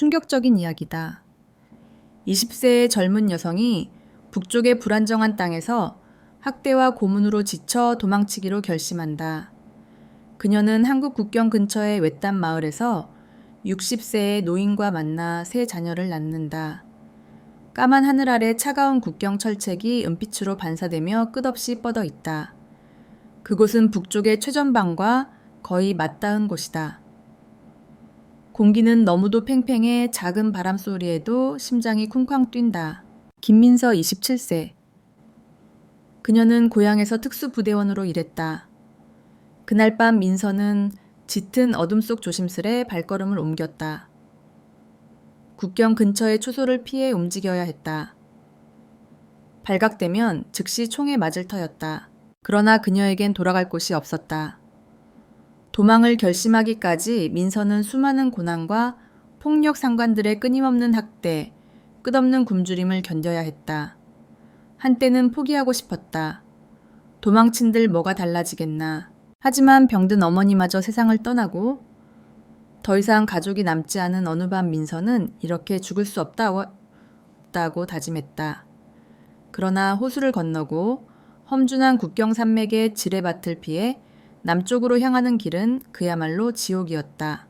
충격적인 이야기다. 20세의 젊은 여성이 북쪽의 불안정한 땅에서 학대와 고문으로 지쳐 도망치기로 결심한다. 그녀는 한국 국경 근처의 외딴 마을에서 60세의 노인과 만나 세 자녀를 낳는다. 까만 하늘 아래 차가운 국경 철책이 은빛으로 반사되며 끝없이 뻗어 있다. 그곳은 북쪽의 최전방과 거의 맞닿은 곳이다. 공기는 너무도 팽팽해 작은 바람 소리에도 심장이 쿵쾅 뛴다. 김민서 27세. 그녀는 고향에서 특수부대원으로 일했다. 그날 밤 민서는 짙은 어둠 속 조심스레 발걸음을 옮겼다. 국경 근처의 초소를 피해 움직여야 했다. 발각되면 즉시 총에 맞을 터였다. 그러나 그녀에겐 돌아갈 곳이 없었다. 도망을 결심하기까지 민서는 수많은 고난과 폭력 상관들의 끊임없는 학대, 끝없는 굶주림을 견뎌야 했다. 한때는 포기하고 싶었다. 도망친들 뭐가 달라지겠나. 하지만 병든 어머니마저 세상을 떠나고 더 이상 가족이 남지 않은 어느 밤 민서는 이렇게 죽을 수 없다고 다짐했다. 그러나 호수를 건너고 험준한 국경 산맥의 지뢰밭을 피해 남쪽으로 향하는 길은 그야말로 지옥이었다.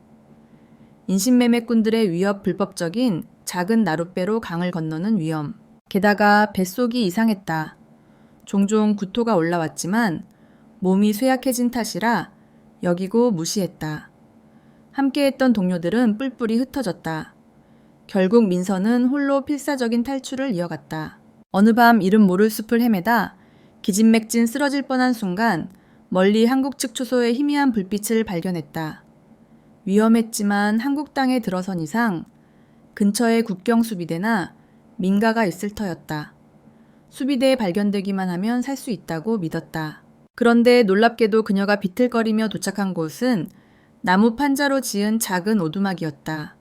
인신매매꾼들의 위협 불법적인 작은 나룻배로 강을 건너는 위험. 게다가 뱃속이 이상했다. 종종 구토가 올라왔지만 몸이 쇠약해진 탓이라 여기고 무시했다. 함께했던 동료들은 뿔뿔이 흩어졌다. 결국 민서는 홀로 필사적인 탈출을 이어갔다. 어느 밤 이름 모를 숲을 헤매다 기진맥진 쓰러질 뻔한 순간 멀리 한국 측 초소의 희미한 불빛을 발견했다. 위험했지만 한국 땅에 들어선 이상 근처에 국경 수비대나 민가가 있을 터였다. 수비대에 발견되기만 하면 살 수 있다고 믿었다. 그런데 놀랍게도 그녀가 비틀거리며 도착한 곳은 나무 판자로 지은 작은 오두막이었다.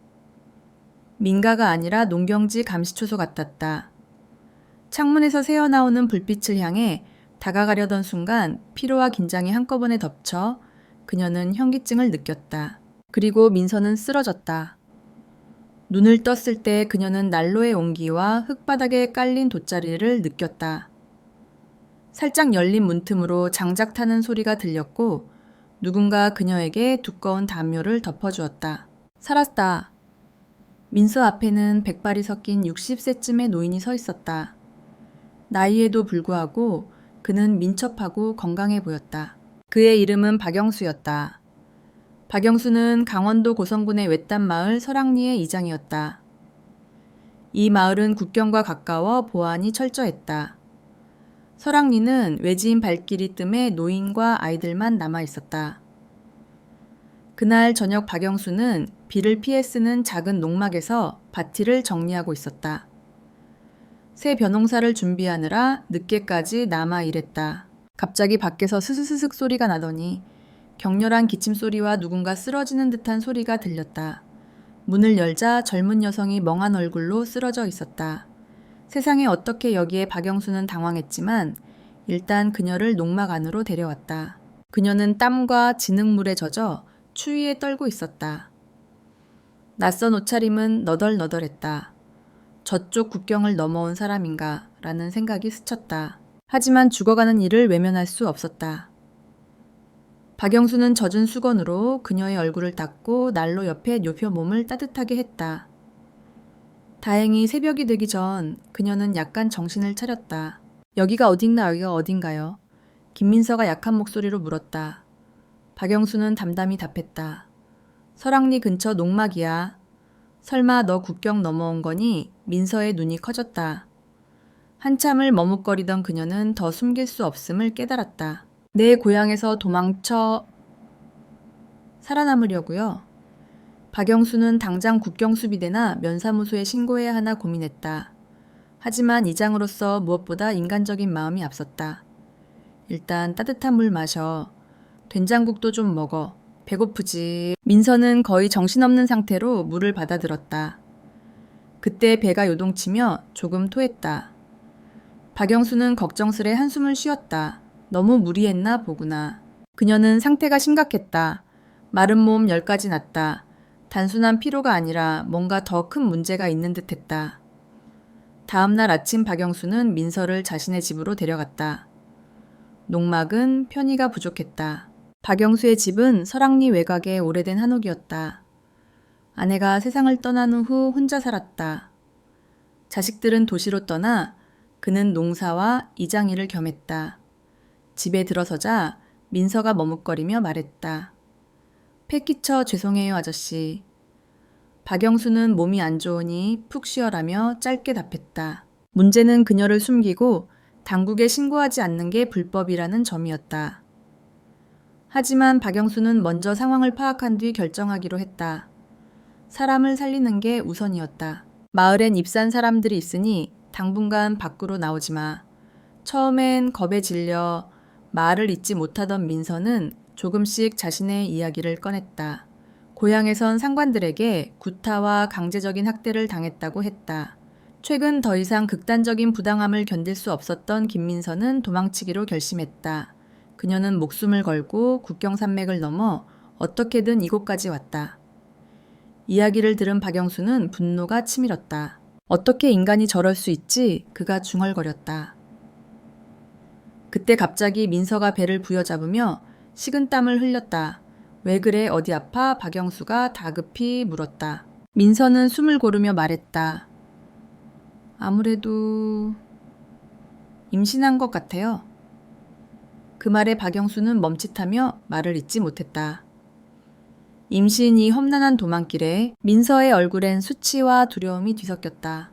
민가가 아니라 농경지 감시초소 같았다. 창문에서 새어나오는 불빛을 향해 다가가려던 순간 피로와 긴장이 한꺼번에 덮쳐 그녀는 현기증을 느꼈다. 그리고 민서는 쓰러졌다. 눈을 떴을 때 그녀는 난로의 온기와 흙바닥에 깔린 돗자리를 느꼈다. 살짝 열린 문틈으로 장작 타는 소리가 들렸고 누군가 그녀에게 두꺼운 담요를 덮어주었다. 살았다. 민서 앞에는 백발이 섞인 60세쯤의 노인이 서 있었다. 나이에도 불구하고 그는 민첩하고 건강해 보였다. 그의 이름은 박영수였다. 박영수는 강원도 고성군의 외딴 마을 설악리의 이장이었다. 이 마을은 국경과 가까워 보안이 철저했다. 설악리는 외지인 발길이 뜸에 노인과 아이들만 남아 있었다. 그날 저녁 박영수는 비를 피해 쓰는 작은 농막에서 밭일을 정리하고 있었다. 새 벼농사를 준비하느라 늦게까지 남아 일했다. 갑자기 밖에서 스스스슥 소리가 나더니 격렬한 기침 소리와 누군가 쓰러지는 듯한 소리가 들렸다. 문을 열자 젊은 여성이 멍한 얼굴로 쓰러져 있었다. 세상에 어떻게 여기에 박영수는 당황했지만 일단 그녀를 농막 안으로 데려왔다. 그녀는 땀과 진흙물에 젖어 추위에 떨고 있었다. 낯선 옷차림은 너덜너덜했다. 저쪽 국경을 넘어온 사람인가 라는 생각이 스쳤다. 하지만 죽어가는 이를 외면할 수 없었다. 박영수는 젖은 수건으로 그녀의 얼굴을 닦고 난로 옆에 눕혀 몸을 따뜻하게 했다. 다행히 새벽이 되기 전 그녀는 약간 정신을 차렸다. 여기가 어딘가요? 김민서가 약한 목소리로 물었다. 박영수는 담담히 답했다. 설악리 근처 농막이야. 설마 너 국경 넘어온 거니? 민서의 눈이 커졌다. 한참을 머뭇거리던 그녀는 더 숨길 수 없음을 깨달았다. 내 고향에서 도망쳐 살아남으려고요. 박영수는 당장 국경수비대나 면사무소에 신고해야 하나 고민했다. 하지만 이장으로서 무엇보다 인간적인 마음이 앞섰다. 일단 따뜻한 물 마셔. 된장국도 좀 먹어. 배고프지. 민서는 거의 정신없는 상태로 물을 받아들었다. 그때 배가 요동치며 조금 토했다. 박영수는 걱정스레 한숨을 쉬었다. 너무 무리했나 보구나. 그녀는 상태가 심각했다. 마른 몸 열까지 났다. 단순한 피로가 아니라 뭔가 더 큰 문제가 있는 듯했다. 다음 날 아침 박영수는 민서를 자신의 집으로 데려갔다. 농막은 편의가 부족했다. 박영수의 집은 설악리 외곽의 오래된 한옥이었다. 아내가 세상을 떠난 후 혼자 살았다. 자식들은 도시로 떠나 그는 농사와 이장일을 겸했다. 집에 들어서자 민서가 머뭇거리며 말했다. 패 끼쳐 죄송해요, 아저씨. 박영수는 몸이 안 좋으니 푹 쉬어라며 짧게 답했다. 문제는 그녀를 숨기고 당국에 신고하지 않는 게 불법이라는 점이었다. 하지만 박영수는 먼저 상황을 파악한 뒤 결정하기로 했다. 사람을 살리는 게 우선이었다. 마을엔 입산 사람들이 있으니 당분간 밖으로 나오지 마. 처음엔 겁에 질려 말을 잇지 못하던 민서는 조금씩 자신의 이야기를 꺼냈다. 고향에선 상관들에게 구타와 강제적인 학대를 당했다고 했다. 최근 더 이상 극단적인 부당함을 견딜 수 없었던 김민서는 도망치기로 결심했다. 그녀는 목숨을 걸고 국경산맥을 넘어 어떻게든 이곳까지 왔다. 이야기를 들은 박영수는 분노가 치밀었다. 어떻게 인간이 저럴 수 있지? 그가 중얼거렸다. 그때 갑자기 민서가 배를 부여잡으며 식은땀을 흘렸다. 왜 그래? 어디 아파? 박영수가 다급히 물었다. 민서는 숨을 고르며 말했다. 아무래도 임신한 것 같아요. 그 말에 박영수는 멈칫하며 말을 잇지 못했다. 임신이 험난한 도망길에 민서의 얼굴엔 수치와 두려움이 뒤섞였다.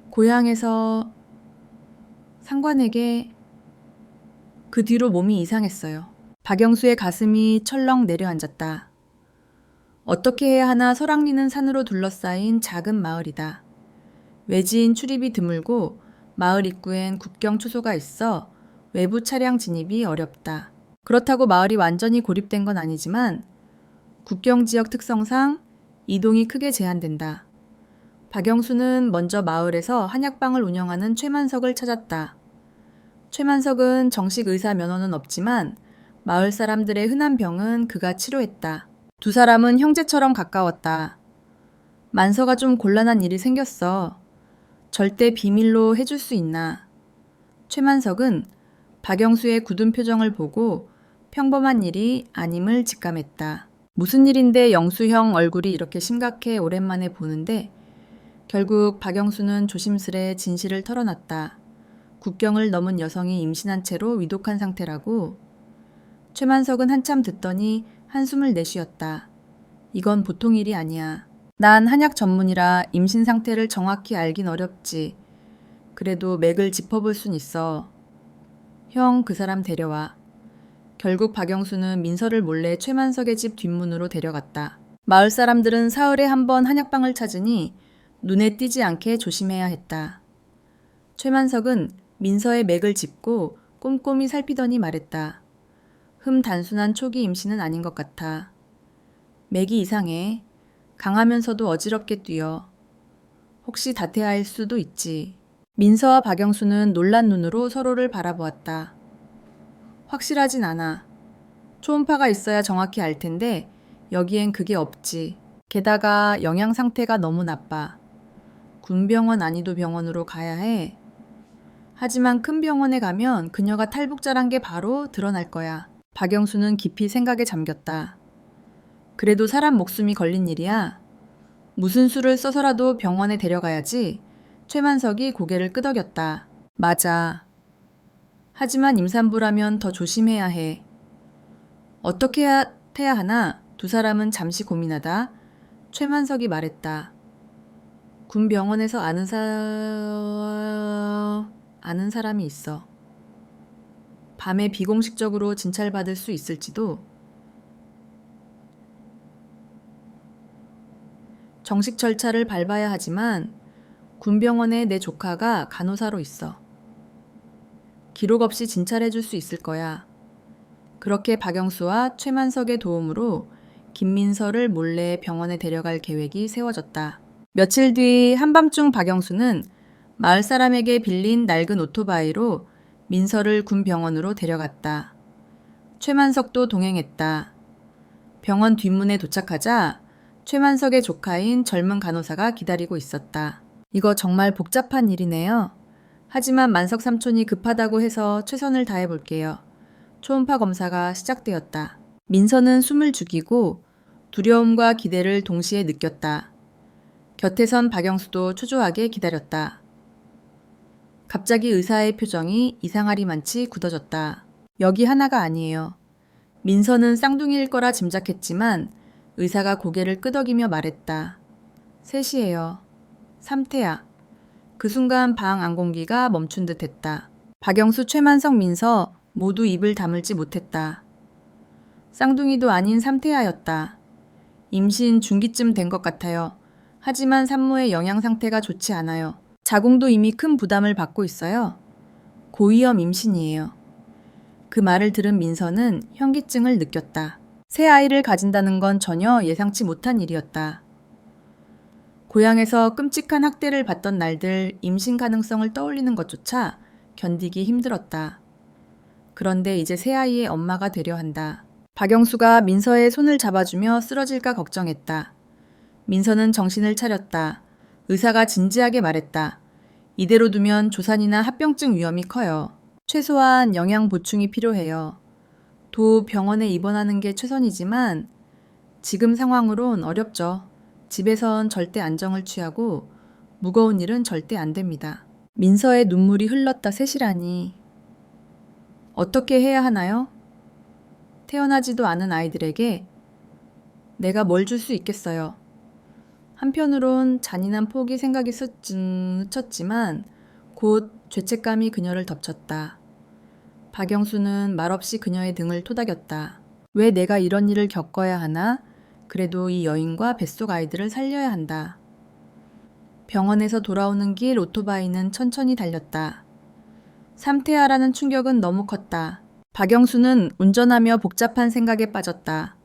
고향에서 상관에게 그 뒤로 몸이 이상했어요. 박영수의 가슴이 철렁 내려앉았다. 어떻게 해야 하나 설악리는 산으로 둘러싸인 작은 마을이다. 외지인 출입이 드물고 마을 입구엔 국경 초소가 있어 외부 차량 진입이 어렵다. 그렇다고 마을이 완전히 고립된 건 아니지만 국경 지역 특성상 이동이 크게 제한된다. 박영수는 먼저 마을에서 한약방을 운영하는 최만석을 찾았다. 최만석은 정식 의사 면허는 없지만 마을 사람들의 흔한 병은 그가 치료했다. 두 사람은 형제처럼 가까웠다. 만서가 좀 곤란한 일이 생겼어. 절대 비밀로 해줄 수 있나? 최만석은 박영수의 굳은 표정을 보고 평범한 일이 아님을 직감했다. 무슨 일인데 영수 형 얼굴이 이렇게 심각해 오랜만에 보는데 결국 박영수는 조심스레 진실을 털어놨다. 국경을 넘은 여성이 임신한 채로 위독한 상태라고. 최만석은 한참 듣더니 한숨을 내쉬었다. 이건 보통 일이 아니야. 난 한약 전문이라 임신 상태를 정확히 알긴 어렵지. 그래도 맥을 짚어볼 순 있어. 형, 그 사람 데려와. 결국 박영수는 민서를 몰래 최만석의 집 뒷문으로 데려갔다. 마을 사람들은 사흘에 한 번 한약방을 찾으니 눈에 띄지 않게 조심해야 했다. 최만석은 민서의 맥을 짚고 꼼꼼히 살피더니 말했다. 단순한 초기 임신은 아닌 것 같아. 맥이 이상해. 강하면서도 어지럽게 뛰어. 혹시 다태아일 수도 있지. 민서와 박영수는 놀란 눈으로 서로를 바라보았다. 확실하진 않아. 초음파가 있어야 정확히 알 텐데 여기엔 그게 없지. 게다가 영양 상태가 너무 나빠. 군병원 아니도 병원으로 가야 해. 하지만 큰 병원에 가면 그녀가 탈북자란 게 바로 드러날 거야. 박영수는 깊이 생각에 잠겼다. 그래도 사람 목숨이 걸린 일이야. 무슨 수를 써서라도 병원에 데려가야지. 최만석이 고개를 끄덕였다. 맞아. 하지만 임산부라면 더 조심해야 해. 어떻게 해야 하나? 두 사람은 잠시 고민하다 최만석이 말했다. 군 병원에서 아는 사람이 있어. 밤에 비공식적으로 진찰받을 수 있을지도. 정식 절차를 밟아야 하지만 군병원에 내 조카가 간호사로 있어. 기록 없이 진찰해 줄 수 있을 거야. 그렇게 박영수와 최만석의 도움으로 김민서를 몰래 병원에 데려갈 계획이 세워졌다. 며칠 뒤 한밤중 박영수는 마을 사람에게 빌린 낡은 오토바이로 민서를 군 병원으로 데려갔다. 최만석도 동행했다. 병원 뒷문에 도착하자 최만석의 조카인 젊은 간호사가 기다리고 있었다. 이거 정말 복잡한 일이네요. 하지만 만석 삼촌이 급하다고 해서 최선을 다해볼게요. 초음파 검사가 시작되었다. 민서는 숨을 죽이고 두려움과 기대를 동시에 느꼈다. 곁에 선 박영수도 초조하게 기다렸다. 갑자기 의사의 표정이 이상하리만치 굳어졌다. 여기 하나가 아니에요. 민서는 쌍둥이일 거라 짐작했지만 의사가 고개를 끄덕이며 말했다. 셋이에요. 삼태야. 그 순간 방 안공기가 멈춘 듯 했다. 박영수, 최만석, 민서 모두 입을 다물지 못했다. 쌍둥이도 아닌 삼태야였다. 임신 중기쯤 된 것 같아요. 하지만 산모의 영양 상태가 좋지 않아요. 자궁도 이미 큰 부담을 받고 있어요. 고위험 임신이에요. 그 말을 들은 민서는 현기증을 느꼈다. 새 아이를 가진다는 건 전혀 예상치 못한 일이었다. 고향에서 끔찍한 학대를 받던 날들 임신 가능성을 떠올리는 것조차 견디기 힘들었다. 그런데 이제 새 아이의 엄마가 되려 한다. 박영수가 민서의 손을 잡아주며 쓰러질까 걱정했다. 민서는 정신을 차렸다. 의사가 진지하게 말했다. 이대로 두면 조산이나 합병증 위험이 커요. 최소한 영양 보충이 필요해요. 도 병원에 입원하는 게 최선이지만 지금 상황으론 어렵죠. 집에선 절대 안정을 취하고 무거운 일은 절대 안 됩니다. 민서의 눈물이 흘렀다. 셋이라니. 어떻게 해야 하나요? 태어나지도 않은 아이들에게 내가 뭘 줄 수 있겠어요. 한편으론 잔인한 포기 생각이 스쳤지만 곧 죄책감이 그녀를 덮쳤다. 박영수는 말없이 그녀의 등을 토닥였다. 왜 내가 이런 일을 겪어야 하나? 그래도 이 여인과 뱃속 아이들을 살려야 한다. 병원에서 돌아오는 길 오토바이는 천천히 달렸다. 삼태아라는 충격은 너무 컸다. 박영수는 운전하며 복잡한 생각에 빠졌다.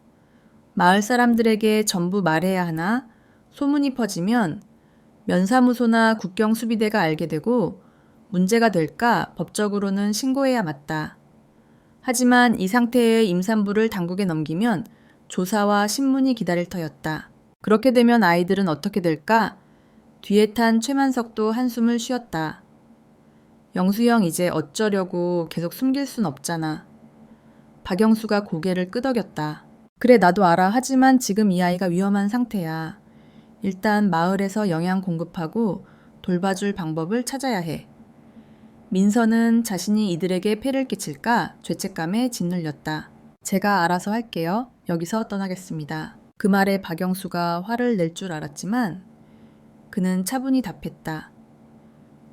마을 사람들에게 전부 말해야 하나? 소문이 퍼지면 면사무소나 국경수비대가 알게 되고 문제가 될까 법적으로는 신고해야 맞다. 하지만 이 상태의 임산부를 당국에 넘기면 조사와 신문이 기다릴 터였다. 그렇게 되면 아이들은 어떻게 될까? 뒤에 탄 최만석도 한숨을 쉬었다. 영수형 이제 어쩌려고 계속 숨길 순 없잖아. 박영수가 고개를 끄덕였다. 그래 나도 알아. 하지만 지금 이 아이가 위험한 상태야. 일단 마을에서 영양 공급하고 돌봐줄 방법을 찾아야 해. 민서는 자신이 이들에게 폐를 끼칠까 죄책감에 짓눌렸다. 제가 알아서 할게요. 여기서 떠나겠습니다. 그 말에 박영수가 화를 낼 줄 알았지만 그는 차분히 답했다.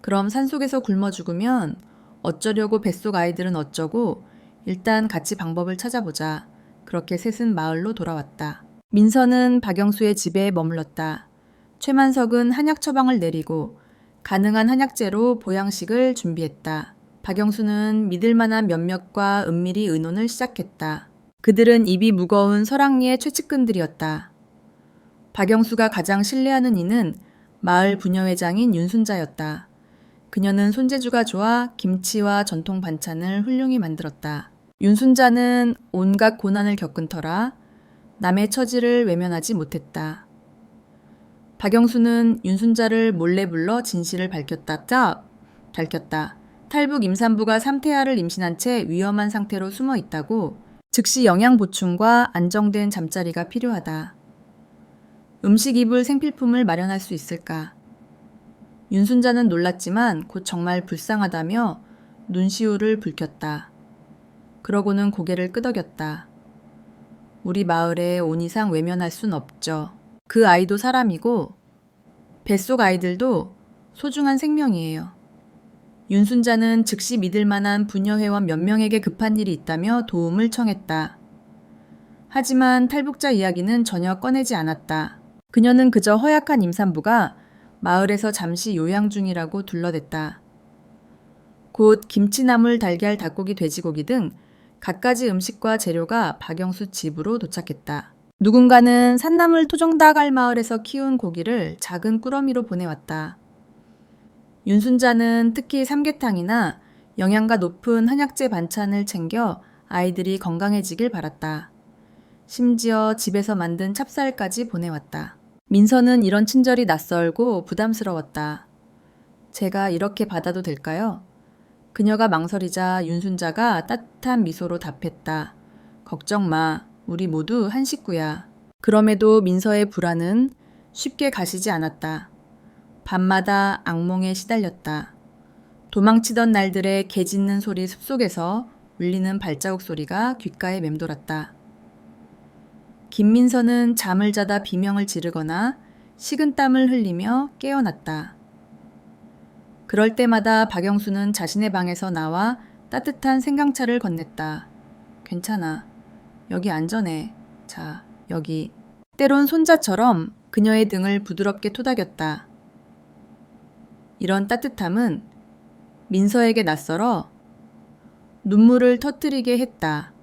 그럼 산속에서 굶어 죽으면 어쩌려고 뱃속 아이들은 어쩌고 일단 같이 방법을 찾아보자. 그렇게 셋은 마을로 돌아왔다. 민서는 박영수의 집에 머물렀다. 최만석은 한약 처방을 내리고 가능한 한약재로 보양식을 준비했다. 박영수는 믿을 만한 몇몇과 은밀히 의논을 시작했다. 그들은 입이 무거운 설악리의 최측근들이었다. 박영수가 가장 신뢰하는 이는 마을 부녀회장인 윤순자였다. 그녀는 손재주가 좋아 김치와 전통 반찬을 훌륭히 만들었다. 윤순자는 온갖 고난을 겪은 터라 남의 처지를 외면하지 못했다. 박영수는 윤순자를 몰래 불러 진실을 밝혔다. 탈북 임산부가 삼태아를 임신한 채 위험한 상태로 숨어 있다고. 즉시 영양 보충과 안정된 잠자리가 필요하다. 음식 입을 생필품을 마련할 수 있을까? 윤순자는 놀랐지만 곧 정말 불쌍하다며 눈시울을 붉혔다. 그러고는 고개를 끄덕였다. 우리 마을에 온 이상 외면할 순 없죠. 그 아이도 사람이고 뱃속 아이들도 소중한 생명이에요. 윤순자는 즉시 믿을 만한 부녀회원 몇 명에게 급한 일이 있다며 도움을 청했다. 하지만 탈북자 이야기는 전혀 꺼내지 않았다. 그녀는 그저 허약한 임산부가 마을에서 잠시 요양 중이라고 둘러댔다. 곧 김치나물, 달걀, 닭고기, 돼지고기 등 갖가지 음식과 재료가 박영수 집으로 도착했다. 누군가는 산나물 토종닭알 마을에서 키운 고기를 작은 꾸러미로 보내왔다. 윤순자는 특히 삼계탕이나 영양가 높은 한약재 반찬을 챙겨 아이들이 건강해지길 바랐다. 심지어 집에서 만든 찹쌀까지 보내왔다. 민서는 이런 친절이 낯설고 부담스러웠다. 제가 이렇게 받아도 될까요? 그녀가 망설이자 윤순자가 따뜻한 미소로 답했다. 걱정 마. 우리 모두 한 식구야. 그럼에도 민서의 불안은 쉽게 가시지 않았다. 밤마다 악몽에 시달렸다. 도망치던 날들의 개 짖는 소리 숲속에서 울리는 발자국 소리가 귓가에 맴돌았다. 김민서는 잠을 자다 비명을 지르거나 식은땀을 흘리며 깨어났다. 그럴 때마다 박영수는 자신의 방에서 나와 따뜻한 생강차를 건넸다. 괜찮아. 여기 안전해. 자, 여기. 때론 손자처럼 그녀의 등을 부드럽게 토닥였다. 이런 따뜻함은 민서에게 낯설어 눈물을 터뜨리게 했다.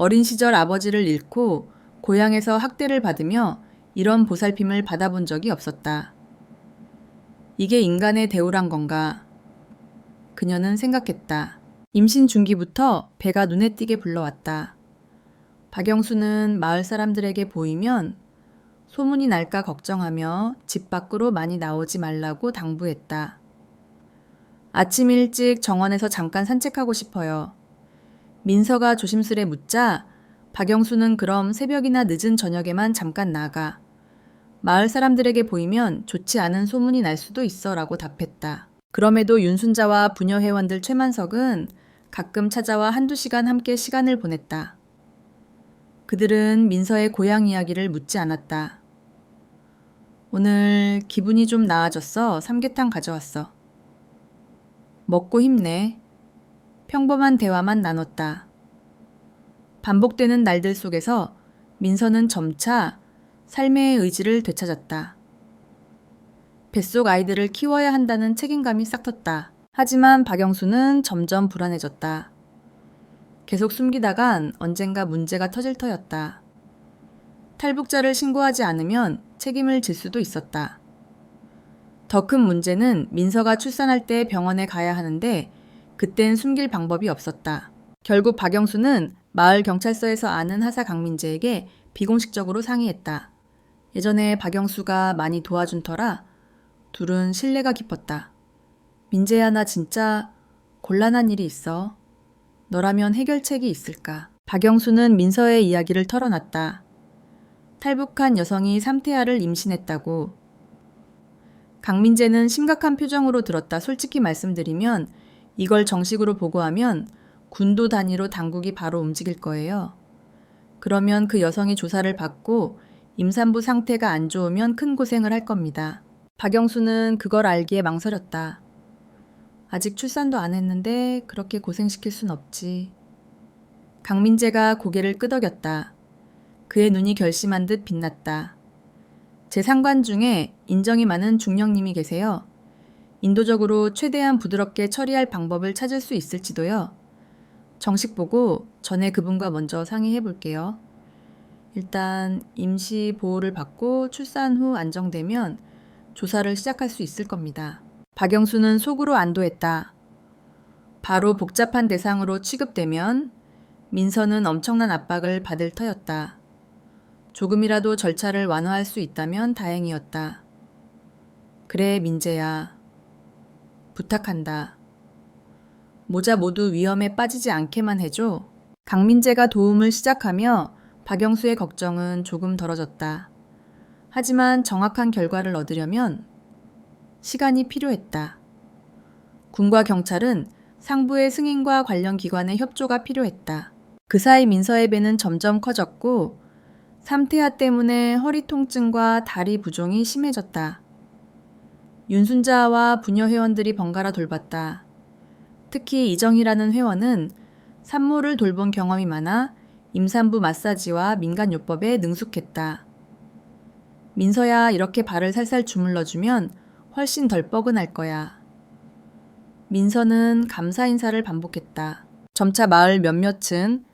어린 시절 아버지를 잃고 고향에서 학대를 받으며 이런 보살핌을 받아본 적이 없었다. 이게 인간의 대우란 건가? 그녀는 생각했다. 임신 중기부터 배가 눈에 띄게 불러왔다. 박영수는 마을 사람들에게 보이면 소문이 날까 걱정하며 집 밖으로 많이 나오지 말라고 당부했다. 아침 일찍 정원에서 잠깐 산책하고 싶어요. 민서가 조심스레 묻자 박영수는 그럼 새벽이나 늦은 저녁에만 잠깐 나가. 마을 사람들에게 보이면 좋지 않은 소문이 날 수도 있어 라고 답했다. 그럼에도 윤순자와 부녀 회원들 최만석은 가끔 찾아와 한두 시간 함께 시간을 보냈다. 그들은 민서의 고향 이야기를 묻지 않았다. 오늘 기분이 좀 나아졌어. 삼계탕 가져왔어. 먹고 힘내. 평범한 대화만 나눴다. 반복되는 날들 속에서 민서는 점차 삶의 의지를 되찾았다. 뱃속 아이들을 키워야 한다는 책임감이 싹 텄다. 하지만 박영수는 점점 불안해졌다. 계속 숨기다간 언젠가 문제가 터질 터였다. 탈북자를 신고하지 않으면 책임을 질 수도 있었다. 더 큰 문제는 민서가 출산할 때 병원에 가야 하는데 그땐 숨길 방법이 없었다. 결국 박영수는 마을 경찰서에서 아는 하사 강민재에게 비공식적으로 상의했다. 예전에 박영수가 많이 도와준 터라 둘은 신뢰가 깊었다. 민재야, 나 진짜 곤란한 일이 있어. 너라면 해결책이 있을까? 박영수는 민서의 이야기를 털어놨다. 탈북한 여성이 삼태아를 임신했다고. 강민재는 심각한 표정으로 들었다. 솔직히 말씀드리면 이걸 정식으로 보고하면 군도 단위로 당국이 바로 움직일 거예요. 그러면 그 여성이 조사를 받고 임산부 상태가 안 좋으면 큰 고생을 할 겁니다. 박영수는 그걸 알기에 망설였다. 아직 출산도 안 했는데 그렇게 고생시킬 순 없지. 강민재가 고개를 끄덕였다. 그의 눈이 결심한 듯 빛났다. 제 상관 중에 인정이 많은 중령님이 계세요. 인도적으로 최대한 부드럽게 처리할 방법을 찾을 수 있을지도요. 정식 보고 전에 그분과 먼저 상의해 볼게요. 일단 임시 보호를 받고 출산 후 안정되면 조사를 시작할 수 있을 겁니다. 박영수는 속으로 안도했다. 바로 복잡한 대상으로 취급되면 민서는 엄청난 압박을 받을 터였다. 조금이라도 절차를 완화할 수 있다면 다행이었다. 그래, 민재야. 부탁한다. 모자 모두 위험에 빠지지 않게만 해줘. 강민재가 도움을 시작하며 박영수의 걱정은 조금 덜어졌다. 하지만 정확한 결과를 얻으려면 시간이 필요했다. 군과 경찰은 상부의 승인과 관련 기관의 협조가 필요했다. 그 사이 민서의 배는 점점 커졌고 삼태아 때문에 허리 통증과 다리 부종이 심해졌다. 윤순자와 부녀 회원들이 번갈아 돌봤다. 특히 이정희라는 회원은 산모를 돌본 경험이 많아 임산부 마사지와 민간요법에 능숙했다. 민서야, 이렇게 발을 살살 주물러주면 훨씬 덜 뻐근할 거야. 민서는 감사 인사를 반복했다. 점차 마을 몇몇은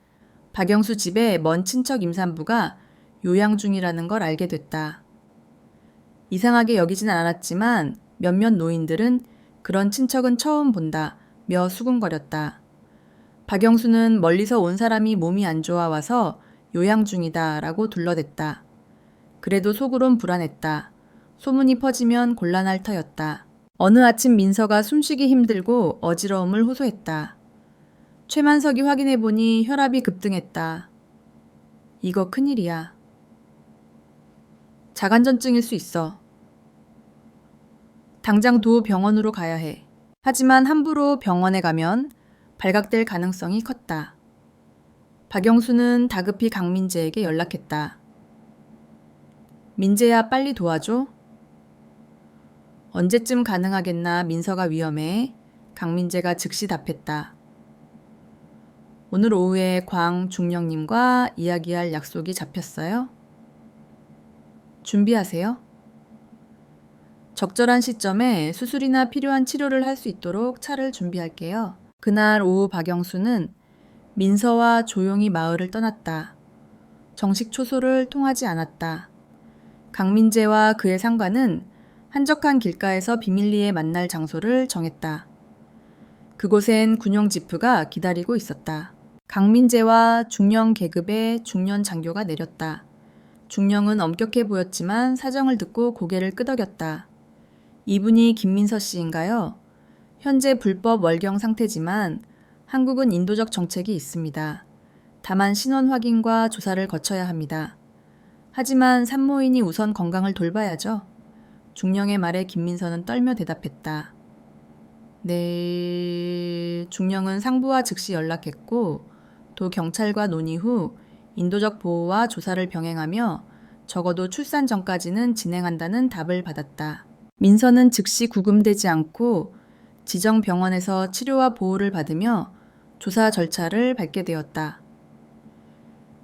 박영수 집에 먼 친척 임산부가 요양 중이라는 걸 알게 됐다. 이상하게 여기진 않았지만 몇몇 노인들은 그런 친척은 처음 본다 며 수군거렸다. 박영수는 멀리서 온 사람이 몸이 안 좋아 와서 요양 중이다 라고 둘러댔다. 그래도 속으론 불안했다. 소문이 퍼지면 곤란할 터였다. 어느 아침 민서가 숨쉬기 힘들고 어지러움을 호소했다. 최만석이 확인해보니 혈압이 급등했다. 이거 큰일이야. 자간전증일 수 있어. 당장 도 병원으로 가야 해. 하지만 함부로 병원에 가면 발각될 가능성이 컸다. 박영수는 다급히 강민재에게 연락했다. 민재야, 빨리 도와줘. 언제쯤 가능하겠나. 민서가 위험해. 강민재가 즉시 답했다. 오늘 오후에 광중령님과 이야기할 약속이 잡혔어요. 준비하세요. 적절한 시점에 수술이나 필요한 치료를 할 수 있도록 차를 준비할게요. 그날 오후 박영수는 민서와 조용히 마을을 떠났다. 정식 초소를 통하지 않았다. 강민재와 그의 상관은 한적한 길가에서 비밀리에 만날 장소를 정했다. 그곳엔 군용 지프가 기다리고 있었다. 강민재와 중령 계급의 중년 장교가 내렸다. 중령은 엄격해 보였지만 사정을 듣고 고개를 끄덕였다. 이분이 김민서 씨인가요? 현재 불법 월경 상태지만 한국은 인도적 정책이 있습니다. 다만 신원 확인과 조사를 거쳐야 합니다. 하지만 산모인이 우선 건강을 돌봐야죠. 중령의 말에 김민서는 떨며 대답했다. 네. 중령은 상부와 즉시 연락했고 도 경찰과 논의 후 인도적 보호와 조사를 병행하며 적어도 출산 전까지는 진행한다는 답을 받았다. 민서는 즉시 구금되지 않고 지정 병원에서 치료와 보호를 받으며 조사 절차를 밟게 되었다.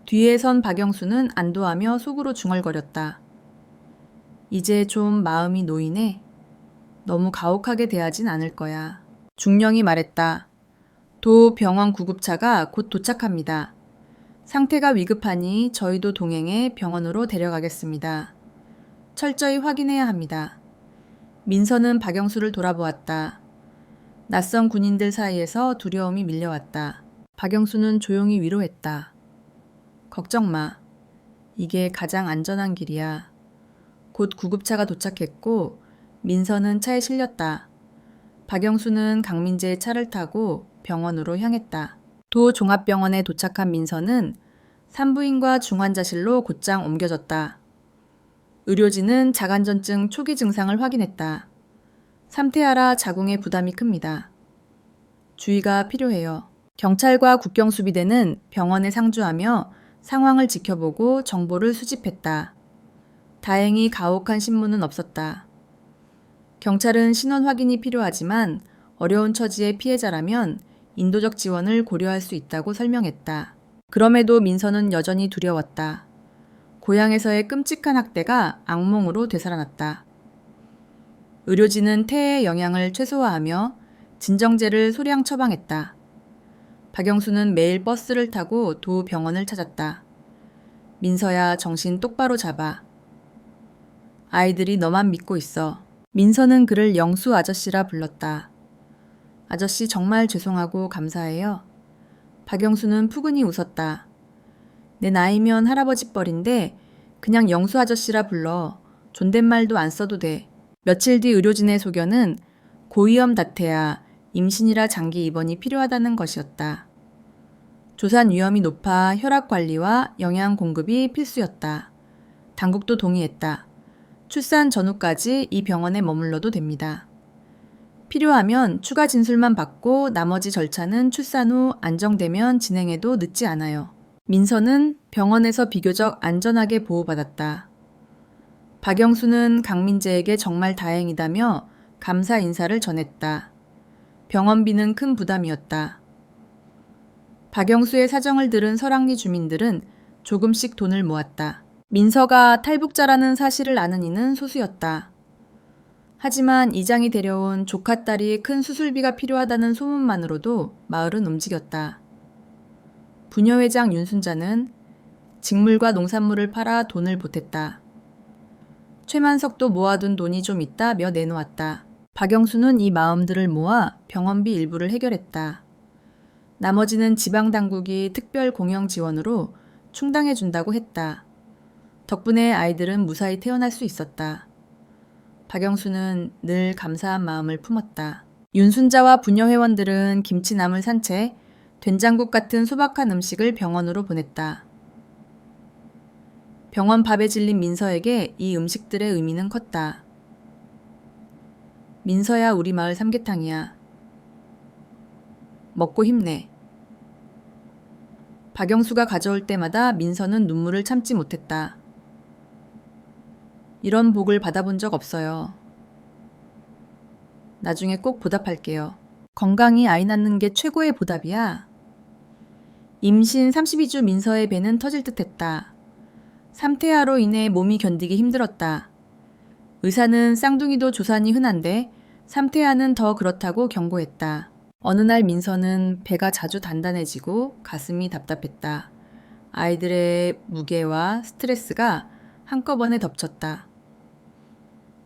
뒤에 선 박영수는 안도하며 속으로 중얼거렸다. 이제 좀 마음이 놓이네. 너무 가혹하게 대하진 않을 거야. 중령이 말했다. 도 병원 구급차가 곧 도착합니다. 상태가 위급하니 저희도 동행해 병원으로 데려가겠습니다. 철저히 확인해야 합니다. 민서는 박영수를 돌아보았다. 낯선 군인들 사이에서 두려움이 밀려왔다. 박영수는 조용히 위로했다. 걱정 마. 이게 가장 안전한 길이야. 곧 구급차가 도착했고 민서는 차에 실렸다. 박영수는 강민재의 차를 타고 병원으로 향했다. 도 종합병원에 도착한 민서는 산부인과 중환자실로 곧장 옮겨졌다. 의료진은 자간전증 초기 증상을 확인했다. 삼태하라 자궁에 부담이 큽니다. 주의가 필요해요. 경찰과 국경수비대는 병원에 상주하며 상황을 지켜보고 정보를 수집했다. 다행히 가혹한 신문은 없었다. 경찰은 신원 확인이 필요하지만 어려운 처지의 피해자라면 인도적 지원을 고려할 수 있다고 설명했다. 그럼에도 민서는 여전히 두려웠다. 고향에서의 끔찍한 학대가 악몽으로 되살아났다. 의료진은 태의 영향을 최소화하며 진정제를 소량 처방했다. 박영수는 매일 버스를 타고 도 병원을 찾았다. 민서야, 정신 똑바로 잡아. 아이들이 너만 믿고 있어. 민서는 그를 영수 아저씨라 불렀다. 아저씨 정말 죄송하고 감사해요. 박영수는 푸근히 웃었다. 내 나이면 할아버지 뻘인데 그냥 영수 아저씨라 불러. 존댓말도 안 써도 돼. 며칠 뒤 의료진의 소견은 고위험 다태아, 임신이라 장기 입원이 필요하다는 것이었다. 조산 위험이 높아 혈압 관리와 영양 공급이 필수였다. 당국도 동의했다. 출산 전후까지 이 병원에 머물러도 됩니다. 필요하면 추가 진술만 받고 나머지 절차는 출산 후 안정되면 진행해도 늦지 않아요. 민서는 병원에서 비교적 안전하게 보호받았다. 박영수는 강민재에게 정말 다행이다며 감사 인사를 전했다. 병원비는 큰 부담이었다. 박영수의 사정을 들은 설악리 주민들은 조금씩 돈을 모았다. 민서가 탈북자라는 사실을 아는 이는 소수였다. 하지만 이장이 데려온 조카딸이 큰 수술비가 필요하다는 소문만으로도 마을은 움직였다. 부녀회장 윤순자는 직물과 농산물을 팔아 돈을 보탰다. 최만석도 모아둔 돈이 좀 있다며 내놓았다. 박영수는 이 마음들을 모아 병원비 일부를 해결했다. 나머지는 지방당국이 특별 공영 지원으로 충당해준다고 했다. 덕분에 아이들은 무사히 태어날 수 있었다. 박영수는 늘 감사한 마음을 품었다. 윤순자와 부녀 회원들은 김치남을 산 채 된장국 같은 소박한 음식을 병원으로 보냈다. 병원 밥에 질린 민서에게 이 음식들의 의미는 컸다. 민서야, 우리 마을 삼계탕이야. 먹고 힘내. 박영수가 가져올 때마다 민서는 눈물을 참지 못했다. 이런 복을 받아본 적 없어요. 나중에 꼭 보답할게요. 건강히 아이 낳는 게 최고의 보답이야. 임신 32주 민서의 배는 터질 듯했다. 삼태아로 인해 몸이 견디기 힘들었다. 의사는 쌍둥이도 조산이 흔한데 삼태아는 더 그렇다고 경고했다. 어느 날 민서는 배가 자주 단단해지고 가슴이 답답했다. 아이들의 무게와 스트레스가 한꺼번에 덮쳤다.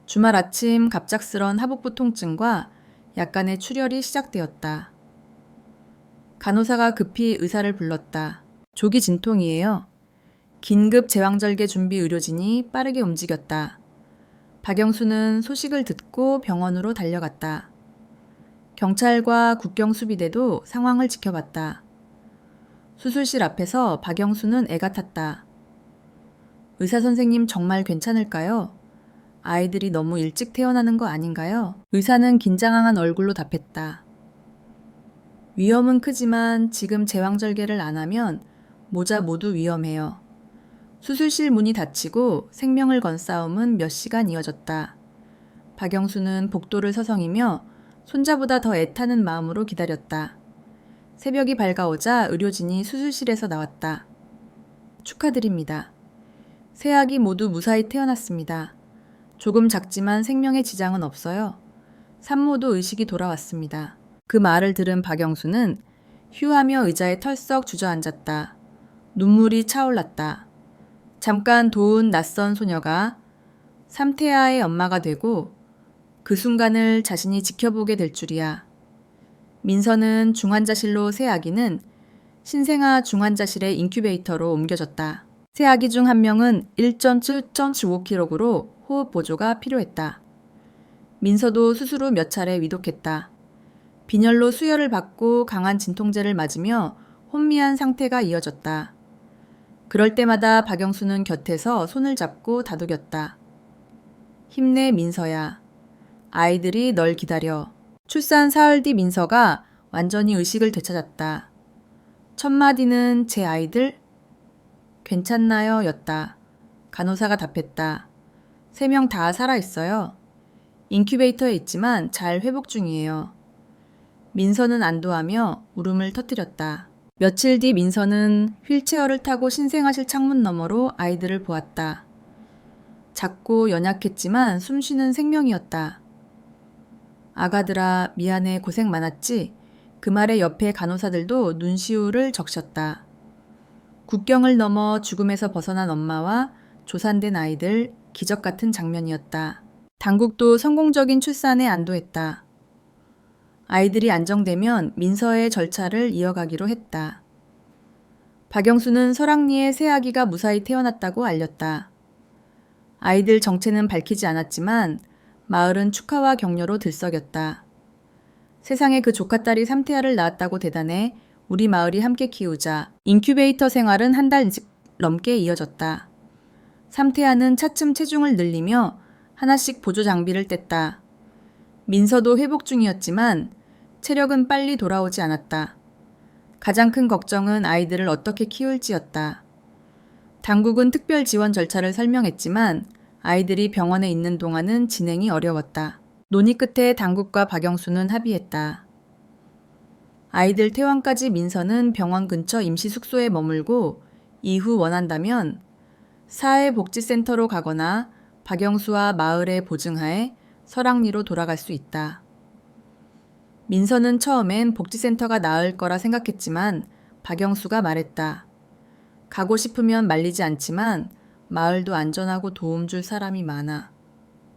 주말 아침 갑작스런 하복부 통증과 약간의 출혈이 시작되었다. 간호사가 급히 의사를 불렀다. 조기 진통이에요. 긴급 제왕절개 준비 의료진이 빠르게 움직였다. 박영수는 소식을 듣고 병원으로 달려갔다. 경찰과 국경수비대도 상황을 지켜봤다. 수술실 앞에서 박영수는 애가 탔다. 의사 선생님 정말 괜찮을까요? 아이들이 너무 일찍 태어나는 거 아닌가요? 의사는 긴장한 얼굴로 답했다. 위험은 크지만 지금 제왕절개를 안 하면 모자 모두 위험해요. 수술실 문이 닫히고 생명을 건 싸움은 몇 시간 이어졌다. 박영수는 복도를 서성이며 손자보다 더 애타는 마음으로 기다렸다. 새벽이 밝아오자 의료진이 수술실에서 나왔다. 축하드립니다. 세 아기 모두 무사히 태어났습니다. 조금 작지만 생명에 지장은 없어요. 산모도 의식이 돌아왔습니다. 그 말을 들은 박영수는 휴하며 의자에 털썩 주저앉았다. 눈물이 차올랐다. 잠깐 도운 낯선 소녀가 삼태아의 엄마가 되고 그 순간을 자신이 지켜보게 될 줄이야. 민서는 중환자실로 새 아기는 신생아 중환자실의 인큐베이터로 옮겨졌다. 새 아기 중 한 명은 1.7.15kg로 호흡 보조가 필요했다. 민서도 수술 후 몇 차례 위독했다. 빈혈로 수혈을 받고 강한 진통제를 맞으며 혼미한 상태가 이어졌다. 그럴 때마다 박영수는 곁에서 손을 잡고 다독였다. 힘내 민서야. 아이들이 널 기다려. 출산 사흘 뒤 민서가 완전히 의식을 되찾았다. 첫 마디는 제 아이들? 괜찮나요? 였다. 간호사가 답했다. 3명 다 살아있어요. 인큐베이터에 있지만 잘 회복 중이에요. 민서는 안도하며 울음을 터뜨렸다. 며칠 뒤 민서는 휠체어를 타고 신생아실 창문 너머로 아이들을 보았다. 작고 연약했지만 숨쉬는 생명이었다. 아가들아, 미안해, 고생 많았지? 그 말에 옆에 간호사들도 눈시울을 적셨다. 국경을 넘어 죽음에서 벗어난 엄마와 조산된 아이들, 기적 같은 장면이었다. 당국도 성공적인 출산에 안도했다. 아이들이 안정되면 민서의 절차를 이어가기로 했다. 박영수는 설악리에 새 아기가 무사히 태어났다고 알렸다. 아이들 정체는 밝히지 않았지만 마을은 축하와 격려로 들썩였다. 세상에 그 조카딸이 삼태아를 낳았다고 대단해 우리 마을이 함께 키우자. 인큐베이터 생활은 한 달 넘게 이어졌다. 삼태아는 차츰 체중을 늘리며 하나씩 보조 장비를 뗐다. 민서도 회복 중이었지만 체력은 빨리 돌아오지 않았다. 가장 큰 걱정은 아이들을 어떻게 키울지였다. 당국은 특별 지원 절차를 설명했지만 아이들이 병원에 있는 동안은 진행이 어려웠다. 논의 끝에 당국과 박영수는 합의했다. 아이들 퇴원까지 민서는 병원 근처 임시 숙소에 머물고 이후 원한다면 사회복지센터로 가거나 박영수와 마을의 보증하에 설악리로 돌아갈 수 있다. 민서는 처음엔 복지센터가 나을 거라 생각했지만 박영수가 말했다. 가고 싶으면 말리지 않지만 마을도 안전하고 도움 줄 사람이 많아.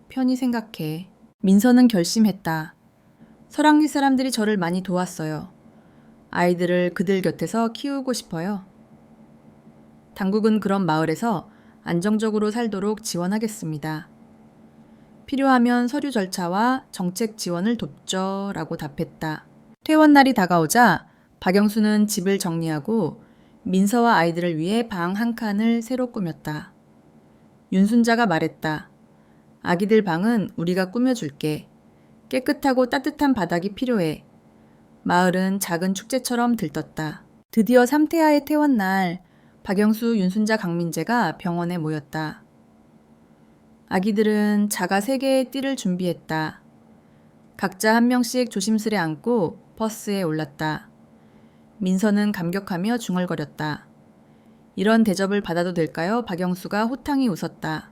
편히 생각해. 민서는 결심했다. 설악리 사람들이 저를 많이 도왔어요. 아이들을 그들 곁에서 키우고 싶어요. 당국은 그런 마을에서 안정적으로 살도록 지원하겠습니다. 필요하면 서류 절차와 정책 지원을 돕죠 라고 답했다. 퇴원날이 다가오자 박영수는 집을 정리하고 민서와 아이들을 위해 방 한 칸을 새로 꾸몄다. 윤순자가 말했다. 아기들 방은 우리가 꾸며줄게. 깨끗하고 따뜻한 바닥이 필요해. 마을은 작은 축제처럼 들떴다. 드디어 삼태아의 퇴원날, 박영수, 윤순자, 강민재가 병원에 모였다. 아기들은 자가 3개의 띠를 준비했다. 각자 한 명씩 조심스레 안고 버스에 올랐다. 민서는 감격하며 중얼거렸다. 이런 대접을 받아도 될까요? 박영수가 호탕히 웃었다.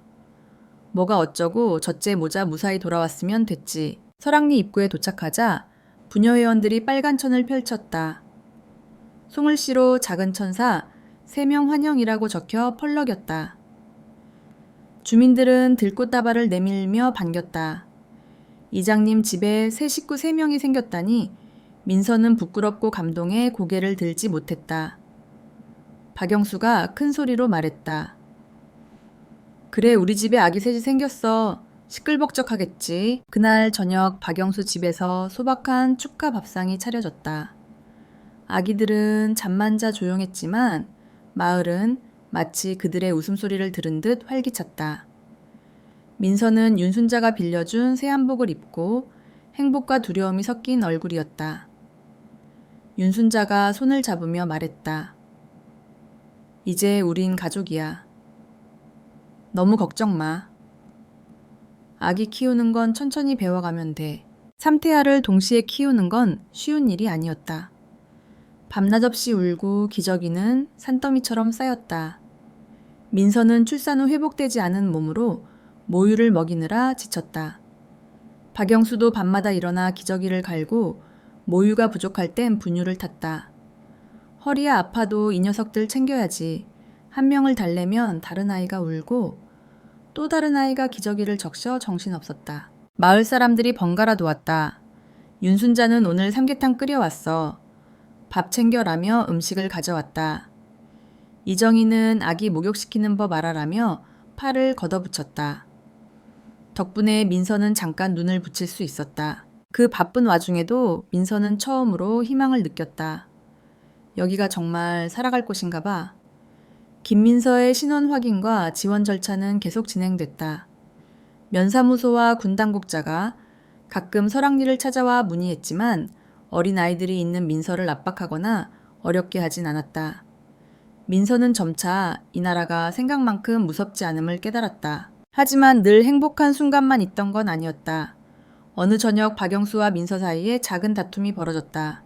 뭐가 어쩌고 첫째 모자 무사히 돌아왔으면 됐지. 설악리 입구에 도착하자 부녀회원들이 빨간 천을 펼쳤다. 송을시로 작은 천사 3명 환영이라고 적혀 펄럭였다. 주민들은 들꽃다발을 내밀며 반겼다. 이장님 집에 새 식구 3명이 생겼다니 민서는 부끄럽고 감동해 고개를 들지 못했다. 박영수가 큰 소리로 말했다. 그래, 우리 집에 아기 셋이 생겼어. 시끌벅적하겠지. 그날 저녁 박영수 집에서 소박한 축하 밥상이 차려졌다. 아기들은 잠만 자 조용했지만 마을은 마치 그들의 웃음소리를 들은 듯 활기찼다. 민서는 윤순자가 빌려준 새 한복을 입고 행복과 두려움이 섞인 얼굴이었다. 윤순자가 손을 잡으며 말했다. 이제 우린 가족이야. 너무 걱정 마. 아기 키우는 건 천천히 배워가면 돼. 삼태아를 동시에 키우는 건 쉬운 일이 아니었다. 밤낮 없이 울고 기저귀는 산더미처럼 쌓였다. 민서는 출산 후 회복되지 않은 몸으로 모유를 먹이느라 지쳤다. 박영수도 밤마다 일어나 기저귀를 갈고 모유가 부족할 땐 분유를 탔다. 허리야 아파도 이 녀석들 챙겨야지. 한 명을 달래면 다른 아이가 울고 또 다른 아이가 기저귀를 적셔 정신없었다. 마을 사람들이 번갈아 도왔다. 윤순자는 오늘 삼계탕 끓여왔어. 밥 챙겨라며 음식을 가져왔다. 이정희는 아기 목욕시키는 법 알아라며 팔을 걷어붙였다. 덕분에 민서는 잠깐 눈을 붙일 수 있었다. 그 바쁜 와중에도 민서는 처음으로 희망을 느꼈다. 여기가 정말 살아갈 곳인가 봐. 김민서의 신원 확인과 지원 절차는 계속 진행됐다. 면사무소와 군당국자가 가끔 설악리를 찾아와 문의했지만 어린 아이들이 있는 민서를 압박하거나 어렵게 하진 않았다. 민서는 점차 이 나라가 생각만큼 무섭지 않음을 깨달았다. 하지만 늘 행복한 순간만 있던 건 아니었다. 어느 저녁 박영수와 민서 사이에 작은 다툼이 벌어졌다.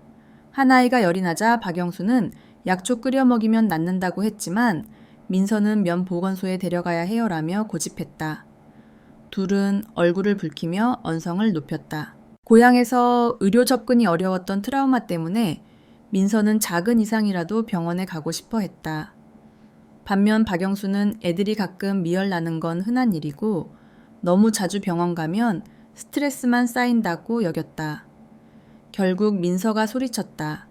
한 아이가 열이 나자 박영수는 약초 끓여 먹이면 낫는다고 했지만 민서는 면 보건소에 데려가야 해요라며 고집했다. 둘은 얼굴을 붉히며 언성을 높였다. 고향에서 의료 접근이 어려웠던 트라우마 때문에 민서는 작은 이상이라도 병원에 가고 싶어 했다. 반면 박영수는 애들이 가끔 미열나는 건 흔한 일이고 너무 자주 병원 가면 스트레스만 쌓인다고 여겼다. 결국 민서가 소리쳤다.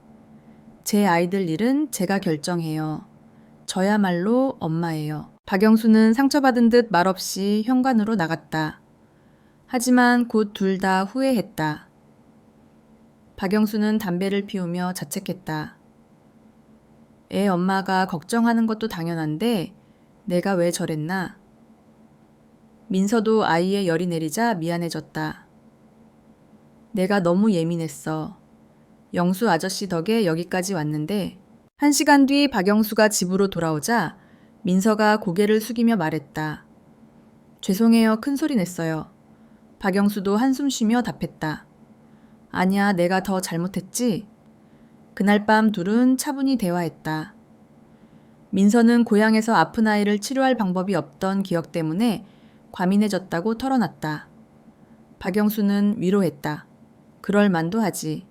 제 아이들 일은 제가 결정해요. 저야말로 엄마예요. 박영수는 상처받은 듯 말없이 현관으로 나갔다. 하지만 곧 둘 다 후회했다. 박영수는 담배를 피우며 자책했다. 애 엄마가 걱정하는 것도 당연한데 내가 왜 저랬나? 민서도 아이의 열이 내리자 미안해졌다. 내가 너무 예민했어. 영수 아저씨 덕에 여기까지 왔는데 1시간 뒤 박영수가 집으로 돌아오자 민서가 고개를 숙이며 말했다. 죄송해요. 큰 소리 냈어요. 박영수도 한숨 쉬며 답했다. 아니야, 내가 더 잘못했지? 그날 밤 둘은 차분히 대화했다. 민서는 고향에서 아픈 아이를 치료할 방법이 없던 기억 때문에 과민해졌다고 털어놨다. 박영수는 위로했다. 그럴 만도 하지.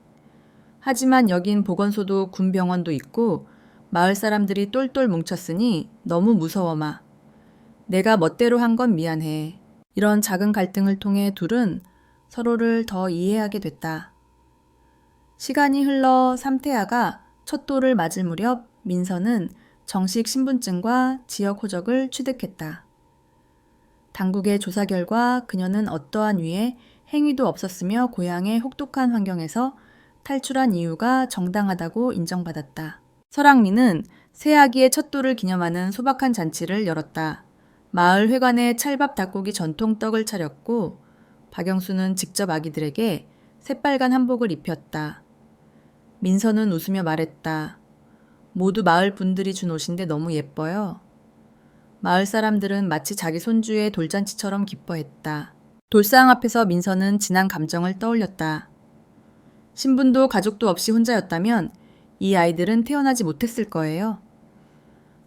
하지만 여긴 보건소도 군병원도 있고 마을 사람들이 똘똘 뭉쳤으니 너무 무서워 마. 내가 멋대로 한 건 미안해. 이런 작은 갈등을 통해 둘은 서로를 더 이해하게 됐다. 시간이 흘러 삼태아가 첫 돌을 맞을 무렵 민서는 정식 신분증과 지역 호적을 취득했다. 당국의 조사 결과 그녀는 어떠한 위해 행위도 없었으며 고향의 혹독한 환경에서 탈출한 이유가 정당하다고 인정받았다. 설악리는 새아기의 첫 돌을 기념하는 소박한 잔치를 열었다. 마을 회관에 찰밥 닭고기 전통 떡을 차렸고 박영수는 직접 아기들에게 새빨간 한복을 입혔다. 민서는 웃으며 말했다. 모두 마을 분들이 준 옷인데 너무 예뻐요. 마을 사람들은 마치 자기 손주의 돌잔치처럼 기뻐했다. 돌상 앞에서 민서는 지난 감정을 떠올렸다. 신분도 가족도 없이 혼자였다면 이 아이들은 태어나지 못했을 거예요.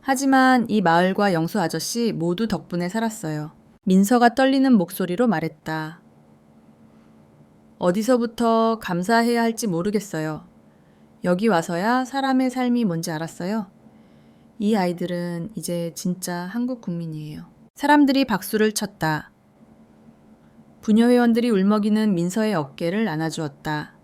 하지만 이 마을과 영수 아저씨 모두 덕분에 살았어요. 민서가 떨리는 목소리로 말했다. 어디서부터 감사해야 할지 모르겠어요. 여기 와서야 사람의 삶이 뭔지 알았어요. 이 아이들은 이제 진짜 한국 국민이에요. 사람들이 박수를 쳤다. 부녀회원들이 울먹이는 민서의 어깨를 안아주었다.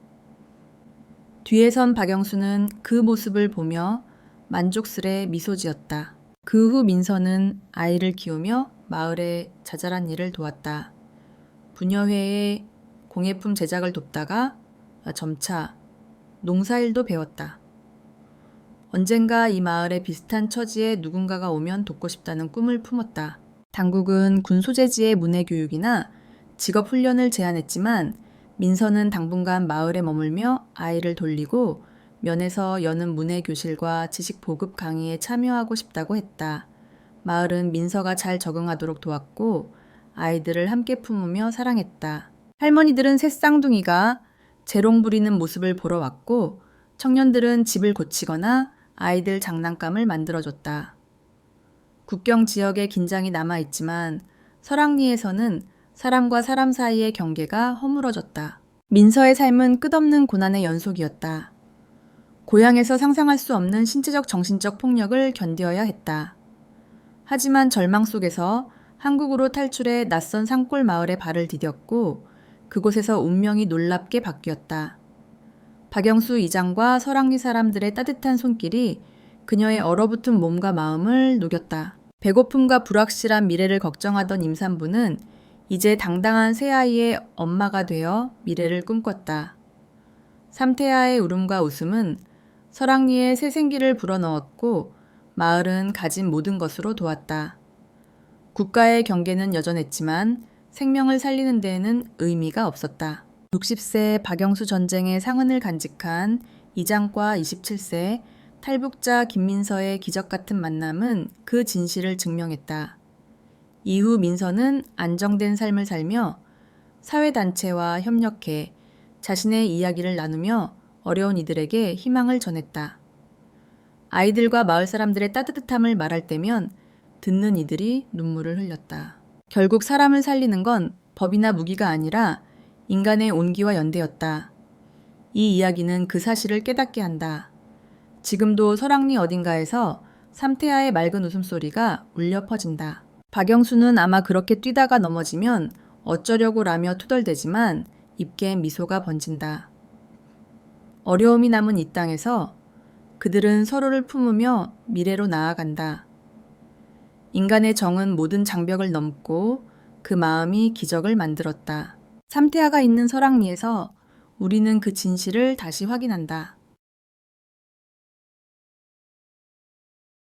뒤에 선 박영수는 그 모습을 보며 만족스레 미소 지었다. 그 후 민서는 아이를 키우며 마을의 자잘한 일을 도왔다. 부녀회의 공예품 제작을 돕다가 점차 농사일도 배웠다. 언젠가 이 마을에 비슷한 처지에 누군가가 오면 돕고 싶다는 꿈을 품었다. 당국은 군 소재지의 문해교육이나 직업훈련을 제안했지만 민서는 당분간 마을에 머물며 아이를 돌리고 면에서 여는 문해교실과 지식보급 강의에 참여하고 싶다고 했다. 마을은 민서가 잘 적응하도록 도왔고 아이들을 함께 품으며 사랑했다. 할머니들은 새 쌍둥이가 재롱 부리는 모습을 보러 왔고 청년들은 집을 고치거나 아이들 장난감을 만들어줬다. 국경 지역에 긴장이 남아있지만 설악리에서는 사람과 사람 사이의 경계가 허물어졌다. 민서의 삶은 끝없는 고난의 연속이었다. 고향에서 상상할 수 없는 신체적 정신적 폭력을 견디어야 했다. 하지만 절망 속에서 한국으로 탈출해 낯선 산골 마을에 발을 디뎠고 그곳에서 운명이 놀랍게 바뀌었다. 박영수 이장과 설악리 사람들의 따뜻한 손길이 그녀의 얼어붙은 몸과 마음을 녹였다. 배고픔과 불확실한 미래를 걱정하던 임산부는 이제 당당한 새아이의 엄마가 되어 미래를 꿈꿨다. 삼태아의 울음과 웃음은 설악리에 새 생기를 불어넣었고 마을은 가진 모든 것으로 도왔다. 국가의 경계는 여전했지만 생명을 살리는 데에는 의미가 없었다. 60세 박영수 전쟁의 상흔을 간직한 이장과 27세 탈북자 김민서의 기적 같은 만남은 그 진실을 증명했다. 이후 민서는 안정된 삶을 살며 사회단체와 협력해 자신의 이야기를 나누며 어려운 이들에게 희망을 전했다. 아이들과 마을 사람들의 따뜻함을 말할 때면 듣는 이들이 눈물을 흘렸다. 결국 사람을 살리는 건 법이나 무기가 아니라 인간의 온기와 연대였다. 이 이야기는 그 사실을 깨닫게 한다. 지금도 설악리 어딘가에서 삼태아의 맑은 웃음소리가 울려 퍼진다. 박영수는 아마 그렇게 뛰다가 넘어지면 어쩌려고라며 투덜대지만 입게 미소가 번진다. 어려움이 남은 이 땅에서 그들은 서로를 품으며 미래로 나아간다. 인간의 정은 모든 장벽을 넘고 그 마음이 기적을 만들었다. 삼태아가 있는 설악리에서 우리는 그 진실을 다시 확인한다.